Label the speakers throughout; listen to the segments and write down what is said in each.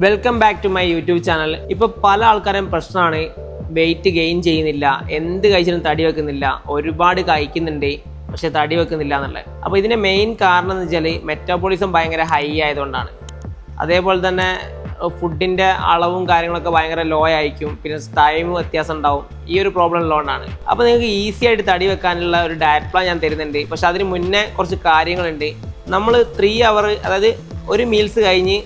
Speaker 1: Welcome back to my YouTube channel. ഇപ്പോൾ പല ആൾക്കാരും പ്രശ്നമാണ് വെയിറ്റ് ഗെയിൻ ചെയ്യുന്നില്ല, എന്ത് കഴിച്ചാലും തടി വെക്കുന്നില്ല, ഒരുപാട് കഴിക്കുന്നുണ്ട് പക്ഷെ തടി വെക്കുന്നില്ല എന്നുള്ളത്. അപ്പോൾ ഇതിൻ്റെ മെയിൻ കാരണം എന്ന് വെച്ചാൽ മെറ്റാബോളിസം ഭയങ്കര ഹൈ ആയതുകൊണ്ടാണ്. അതേപോലെ തന്നെ ഫുഡിൻ്റെ അളവും കാര്യങ്ങളൊക്കെ ഭയങ്കര ലോ ആയിരിക്കും, പിന്നെ ടൈം വ്യത്യാസം ഉണ്ടാവും. ഈ ഒരു പ്രോബ്ലം ഉള്ളതുകൊണ്ടാണ്. അപ്പോൾ നിങ്ങൾക്ക് ഈസി ആയിട്ട് തടി വെക്കാനുള്ള ഒരു ഡയറ്റ് പ്ലാൻ ഞാൻ തരുന്നുണ്ട്. പക്ഷെ അതിന് മുന്നേ കുറച്ച് കാര്യങ്ങളുണ്ട്. നമ്മൾ 3 അവർ, അതായത് ഒരു മീൽസ് കഴിഞ്ഞ്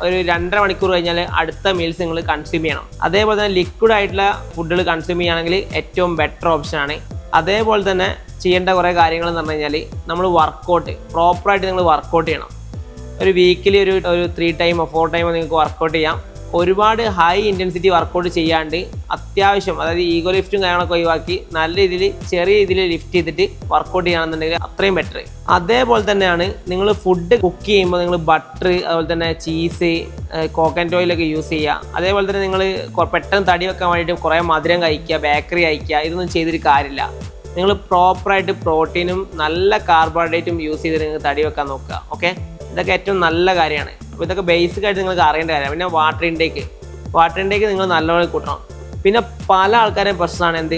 Speaker 1: ഒരു 2.5 മണിക്കൂർ കഴിഞ്ഞാൽ അടുത്ത മീൽസ് നിങ്ങൾ കൺസ്യൂം ചെയ്യണം. അതേപോലെ തന്നെ ലിക്വിഡ് ആയിട്ടുള്ള ഫുഡുകൾ കൺസ്യൂം ചെയ്യുകയാണെങ്കിൽ ഏറ്റവും ബെറ്റർ ഓപ്ഷനാണ്. അതേപോലെ തന്നെ ചെയ്യേണ്ട കുറേ കാര്യങ്ങൾ എന്ന് പറഞ്ഞു കഴിഞ്ഞാൽ നമ്മൾ വർക്കൗട്ട് പ്രോപ്പറായിട്ട് നിങ്ങൾ വർക്കൗട്ട് ചെയ്യണം. ഒരു വീക്കിലി ഒരു 3 ടൈമോ 4 ടൈമോ നിങ്ങൾക്ക് വർക്കൗട്ട് ചെയ്യാം. ഒരുപാട് ഹൈ ഇൻറ്റൻസിറ്റി വർക്കൗട്ട് ചെയ്യാണ്ട് അത്യാവശ്യം, അതായത് ഈഗോ ലിഫ്റ്റും കാര്യങ്ങളൊക്കെ ഒഴിവാക്കി നല്ല രീതിയിൽ ചെറിയ രീതിയിൽ ലിഫ്റ്റ് ചെയ്തിട്ട് വർക്കൗട്ട് ചെയ്യുകയാണെന്നുണ്ടെങ്കിൽ അത്രയും ബെറ്റർ. അതേപോലെ തന്നെയാണ് നിങ്ങൾ ഫുഡ് കുക്ക് ചെയ്യുമ്പോൾ നിങ്ങൾ ബട്ടർ, അതുപോലെ തന്നെ ചീസ്, കോക്കനട്ട് ഓയിലൊക്കെ യൂസ് ചെയ്യുക. അതേപോലെ തന്നെ നിങ്ങൾ പെട്ടെന്ന് തടി വെക്കാൻ വേണ്ടിയിട്ട് കുറേ മധുരം കഴിക്കുക, ബേക്കറി കഴിക്കുക, ഇതൊന്നും ചെയ്തിട്ട് കാര്യമില്ല. നിങ്ങൾ പ്രോപ്പറായിട്ട് പ്രോട്ടീനും നല്ല കാർബോഹൈഡ്രേറ്റും യൂസ് ചെയ്തിട്ട് നിങ്ങൾ തടി വെക്കാൻ നോക്കുക. ഓക്കെ, ഇതൊക്കെ ഏറ്റവും നല്ല കാര്യമാണ്. അപ്പോൾ ഇതൊക്കെ ബേസിക് ആയിട്ട് നിങ്ങൾക്ക് അറിയേണ്ട കാര്യമാണ്. പിന്നെ വാട്ടർ ഇൻടേക്ക് നിങ്ങൾ നല്ലപോലെ കൂട്ടണം. പിന്നെ പല ആൾക്കാരെയും പ്രശ്നമാണ് എന്ത്,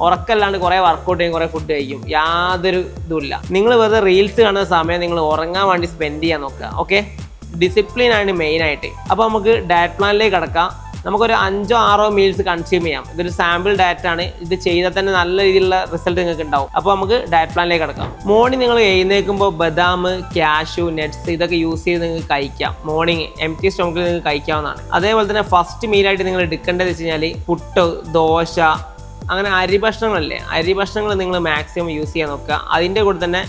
Speaker 1: ഉറക്കമല്ലാണ്ട് കുറേ വർക്കൗട്ട് ചെയ്യും, കുറേ ഫുഡ് കഴിക്കും, യാതൊരു ഇതുമില്ല. നിങ്ങൾ വെറുതെ റീൽസ് കാണുന്ന സമയം നിങ്ങൾ ഉറങ്ങാൻ വേണ്ടി സ്പെൻഡ് ചെയ്യാൻ നോക്കുക. ഓക്കെ, ഡിസിപ്ലിൻ ആണ് മെയിനായിട്ട്. അപ്പോൾ നമുക്ക് ഡയറ്റ് പ്ലാനിലേക്ക് കടക്കാം. നമുക്കൊരു 5-6 മീൽസ് കൺസ്യൂം ചെയ്യാം. ഇതൊരു സാമ്പിൾ ഡയറ്റ് ആണ്. ഇത് ചെയ്താൽ തന്നെ നല്ല രീതിയിലുള്ള റിസൾട്ട് നിങ്ങൾക്ക് ഉണ്ടാവും. അപ്പോൾ നമുക്ക് ഡയറ്റ് പ്ലാനിലേക്ക് കിടക്കാം. മോർണിംഗ് നിങ്ങൾ എഴുന്നേൽക്കുമ്പോൾ ബദാം, ക്യാഷു, നട്ട്സ് ഇതൊക്കെ യൂസ് ചെയ്ത് നിങ്ങൾക്ക് കഴിക്കാം. മോർണിംഗ് എംപ്റ്റി സ്റ്റൊമക്കിൽ നിങ്ങൾക്ക് കഴിക്കാവുന്നതാണ്. അതേപോലെ തന്നെ ഫസ്റ്റ് മീലായിട്ട് നിങ്ങൾ എടുക്കേണ്ടത് വെച്ച് കഴിഞ്ഞാൽ പുട്ട്, ദോശ, അങ്ങനെ അരി ഭക്ഷണങ്ങൾ നിങ്ങൾ മാക്സിമം യൂസ് ചെയ്യാൻ നോക്കുക. അതിൻ്റെ കൂടെ തന്നെ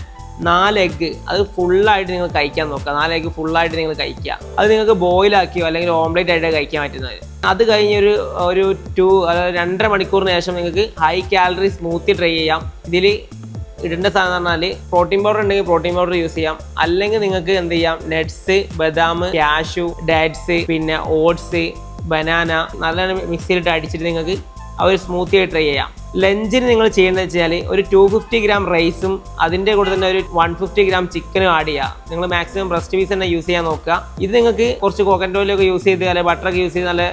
Speaker 1: 4 എഗ്ഗ് അത് ഫുള്ളായിട്ട് നിങ്ങൾ കഴിക്കാൻ നോക്കുക. 4 എഗ്ഗ് ഫുള്ളായിട്ട് നിങ്ങൾ കഴിക്കുക. അത് നിങ്ങൾക്ക് ബോയിലാക്കിയോ അല്ലെങ്കിൽ ഓംലേറ്റ് ആയിട്ട് കഴിക്കാൻ പറ്റുന്നത്. അത് കഴിഞ്ഞ് ഒരു 2.5 മണിക്കൂറിന് ശേഷം നിങ്ങൾക്ക് ഹൈ കാലറി സ്മൂത്തി ട്രൈ ചെയ്യാം. ഇതിൽ ഇടേണ്ട സാധനം എന്ന് പറഞ്ഞാൽ പ്രോട്ടീൻ പൗഡർ ഉണ്ടെങ്കിൽ പ്രോട്ടീൻ പൗഡർ യൂസ് ചെയ്യാം. അല്ലെങ്കിൽ നിങ്ങൾക്ക് എന്ത് ചെയ്യാം, നട്ട്സ്, ബദാം, ക്യാഷു, ഡേറ്റ്സ്, പിന്നെ ഓട്സ്, ബനാന നല്ല മിക്സിയിലിട്ട് അടിച്ചിട്ട് നിങ്ങൾക്ക് ആ ഒരു സ്മൂത്തി ആയി ട്രൈ ചെയ്യാം. ലഞ്ചിന് നിങ്ങൾ ചെയ്യുന്നത് വെച്ചാൽ ഒരു 250 ഗ്രാം റൈസും അതിൻ്റെ കൂടെ തന്നെ ഒരു 150 ഗ്രാം ചിക്കനും ആഡ് ചെയ്യുക. നിങ്ങൾ മാക്സിമം ബ്രസ്റ്റ് പീസ് തന്നെ യൂസ് ചെയ്യാൻ നോക്കുക. ഇത് നിങ്ങൾക്ക് കുറച്ച് കോക്കനട്ട് ഓയിലൊക്കെ യൂസ് ചെയ്ത് അല്ലെങ്കിൽ ബട്ടറൊക്കെ യൂസ് ചെയ്ത് നല്ല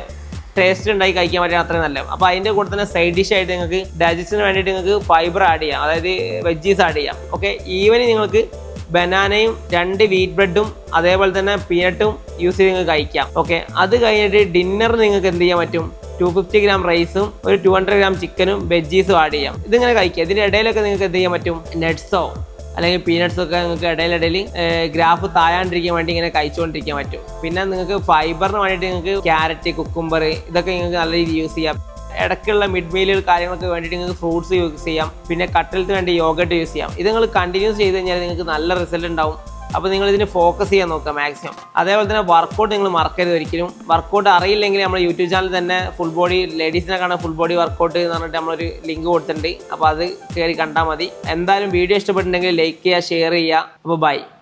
Speaker 1: ടേസ്റ്റ് ഉണ്ടായി കഴിക്കാൻ പറ്റിയ അത്രയും നല്ലത്. അപ്പോൾ അതിൻ്റെ കൂടെ തന്നെ സൈഡ് ഡിഷ് ആയിട്ട് നിങ്ങൾക്ക് ഡൈജസ്റ്റിന് വേണ്ടിയിട്ട് നിങ്ങൾക്ക് ഫൈബർ ആഡ് ചെയ്യാം, അതായത് വെജീസ് ആഡ് ചെയ്യാം. ഓക്കെ, ഈവനിങ് നിങ്ങൾക്ക് ബനാനയും 2 വീറ്റ് ബ്രെഡും അതേപോലെ തന്നെ പീനട്ടും യൂസ് ചെയ്ത് നിങ്ങൾക്ക് കഴിക്കാം. ഓക്കെ, അത് കഴിഞ്ഞിട്ട് ഡിന്നറിന് നിങ്ങൾക്ക് എന്ത് ചെയ്യാൻ പറ്റും, 250 ഗ്രാം റൈസും ഒരു 200 ഗ്രാം ചിക്കനും വെജീസും ആഡ് ചെയ്യാം. ഇതിങ്ങനെ കഴിക്കുക. ഇതിൻ്റെ ഇടയിലൊക്കെ നിങ്ങൾക്ക് എന്ത് ചെയ്യാൻ പറ്റും, നട്ട്സോ അല്ലെങ്കിൽ പീനട്ട്സോ ഒക്കെ നിങ്ങൾക്ക് ഇടയിൽ ഗ്രാഫ് താഴാണ്ടിരിക്കാൻ വേണ്ടി ഇങ്ങനെ കഴിച്ചുകൊണ്ടിരിക്കാൻ പറ്റും. പിന്നെ നിങ്ങൾക്ക് ഫൈബറിന് വേണ്ടിയിട്ട് നിങ്ങൾക്ക് ക്യാരറ്റ്, കുക്കുംബർ ഇതൊക്കെ നിങ്ങൾക്ക് നല്ല രീതിയിൽ യൂസ് ചെയ്യാം. ഇടയ്ക്കുള്ള മിഡ് മീലുകൾ കാര്യങ്ങളൊക്കെ വേണ്ടിയിട്ട് നിങ്ങൾക്ക് ഫ്രൂട്ട്സ് യൂസ് ചെയ്യാം. പിന്നെ കട്ടലത്തിന് വേണ്ടി യോഗട്ട് യൂസ് ചെയ്യാം. ഇത് നിങ്ങൾ കണ്ടിന്യൂസ് ചെയ്ത് കഴിഞ്ഞാൽ നിങ്ങൾക്ക് നല്ല റിസൾട്ട് ഉണ്ടാവും. അപ്പോൾ നിങ്ങൾ ഇതിന് ഫോക്കസ് ചെയ്യാൻ നോക്കുക മാക്സിമം. അതേപോലെ തന്നെ വർക്കൗട്ട് നിങ്ങൾ മറക്കരുത് ഒരിക്കലും. വർക്കൗട്ട് അറിയില്ലെങ്കിൽ നമ്മൾ യൂട്യൂബ് ചാനൽ തന്നെ ഫുൾ ബോഡി, ലേഡീസിനെ കാണാൻ ഫുൾ ബോഡി വർക്കൗട്ട് എന്ന് പറഞ്ഞിട്ട് നമ്മളൊരു ലിങ്ക് കൊടുത്തിട്ടുണ്ട്. അപ്പോൾ അത് കയറി കണ്ടാൽ മതി. എന്തായാലും വീഡിയോ ഇഷ്ടപ്പെട്ടിട്ടുണ്ടെങ്കിൽ ലൈക്ക് ചെയ്യുക, ഷെയർ ചെയ്യുക. അപ്പോൾ ബൈ.